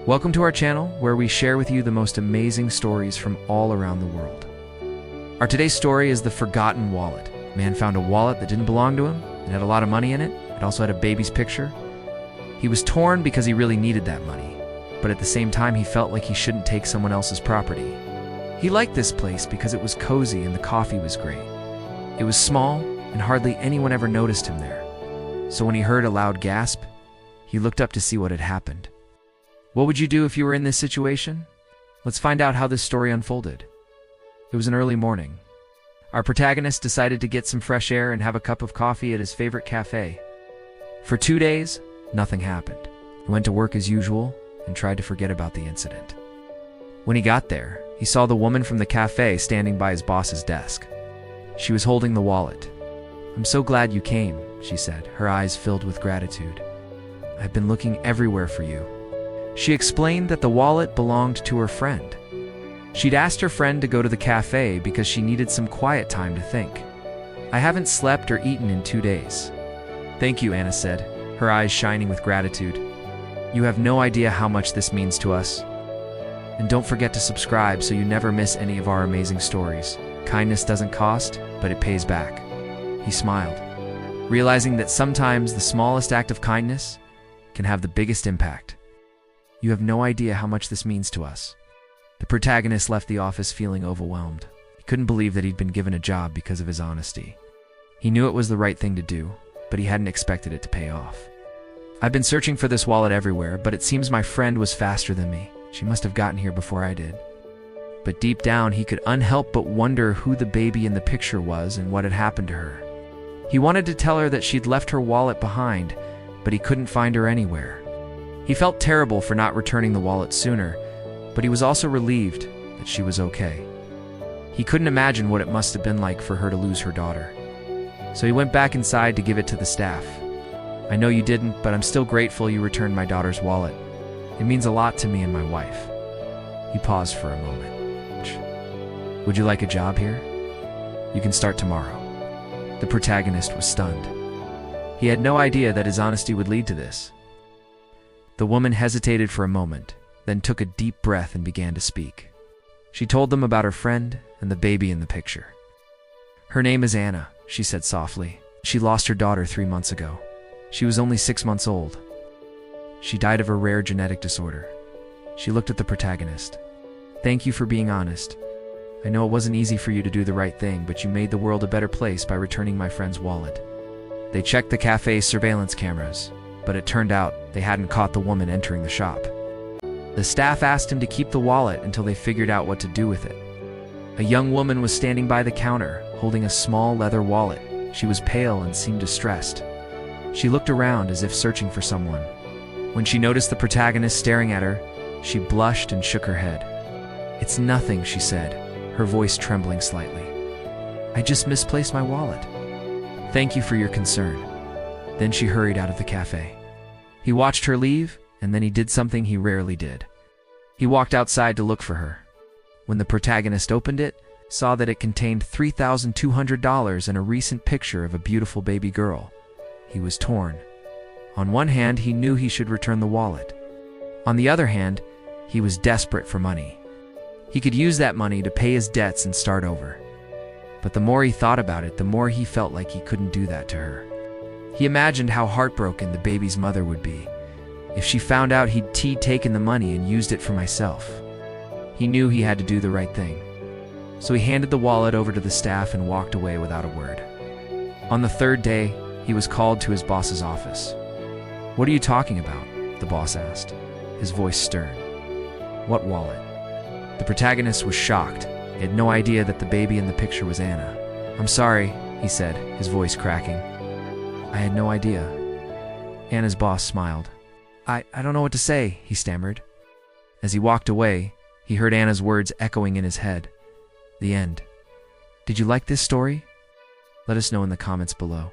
Welcome to our channel, where we share with you the most amazing stories from all around the world. Our today's story is the forgotten wallet. A man found a wallet that didn't belong to him. It had a lot of money in it. It also had a baby's picture. He was torn because he really needed that money, but at the same time he felt like he shouldn't take someone else's property. He liked this place because it was cozy and the coffee was great. It was small and hardly anyone ever noticed him there. So when he heard a loud gasp, he looked up to see what had happened. What would you do if you were in this situation? Let's find out how this story unfolded. It was an early morning. Our protagonist decided to get some fresh air and have a cup of coffee at his favorite cafe. For 2 days, nothing happened. He went to work as usual and tried to forget about the incident. When he got there, he saw the woman from the cafe standing by his boss's desk. She was holding the wallet. "I'm so glad you came," she said, her eyes filled with gratitude. "I've been looking everywhere for you." She explained that the wallet belonged to her friend. She'd asked her friend to go to the cafe because she needed some quiet time to think. "I haven't slept or eaten in 2 days." "Thank you," Anna said, her eyes shining with gratitude. "You have no idea how much this means to us. And don't forget to subscribe so you never miss any of our amazing stories. Kindness doesn't cost, but it pays back." He smiled, realizing that sometimes the smallest act of kindness can have the biggest impact. "You have no idea how much this means to us." The protagonist left the office feeling overwhelmed. He couldn't believe that he'd been given a job because of his honesty. He knew it was the right thing to do, but he hadn't expected it to pay off. "I've been searching for this wallet everywhere, but it seems my friend was faster than me. She must have gotten here before I did." But deep down, he could unhelp but wonder who the baby in the picture was and what had happened to her. He wanted to tell her that she'd left her wallet behind, but he couldn't find her anywhere. He felt terrible for not returning the wallet sooner, but he was also relieved that she was okay. He couldn't imagine what it must have been like for her to lose her daughter. So he went back inside to give it to the staff. "I know you didn't, but I'm still grateful you returned my daughter's wallet. It means a lot to me and my wife." He paused for a moment. "Would you like a job here? You can start tomorrow." The protagonist was stunned. He had no idea that his honesty would lead to this. The woman hesitated for a moment, then took a deep breath and began to speak. She told them about her friend and the baby in the picture. "Her name is Anna," she said softly. "She lost her daughter 3 months ago. She was only 6 months old. She died of a rare genetic disorder." She looked at the protagonist. "Thank you for being honest. I know it wasn't easy for you to do the right thing, but you made the world a better place by returning my friend's wallet." They checked the cafe's surveillance cameras, but it turned out they hadn't caught the woman entering the shop. The staff asked him to keep the wallet until they figured out what to do with it. A young woman was standing by the counter, holding a small leather wallet. She was pale and seemed distressed. She looked around as if searching for someone. When she noticed the protagonist staring at her, she blushed and shook her head. "It's nothing," she said, her voice trembling slightly. "I just misplaced my wallet." "Thank you for your concern." Then she hurried out of the cafe. He watched her leave, and then he did something he rarely did. He walked outside to look for her. When the protagonist opened it, saw that it contained $3,200 and a recent picture of a beautiful baby girl. He was torn. On one hand, he knew he should return the wallet. On the other hand, he was desperate for money. He could use that money to pay his debts and start over. But the more he thought about it, the more he felt like he couldn't do that to her. He imagined how heartbroken the baby's mother would be if she found out he'd taken the money and used it for myself. He knew he had to do the right thing. So he handed the wallet over to the staff and walked away without a word. On the 3rd day, he was called to his boss's office. "What are you talking about?" the boss asked, his voice stern. "What wallet?" The protagonist was shocked. He had no idea that the baby in the picture was Anna. "I'm sorry," he said, his voice cracking. "I had no idea." Anna's boss smiled. I don't know what to say," he stammered. As he walked away, he heard Anna's words echoing in his head. The end. Did you like this story? Let us know in the comments below.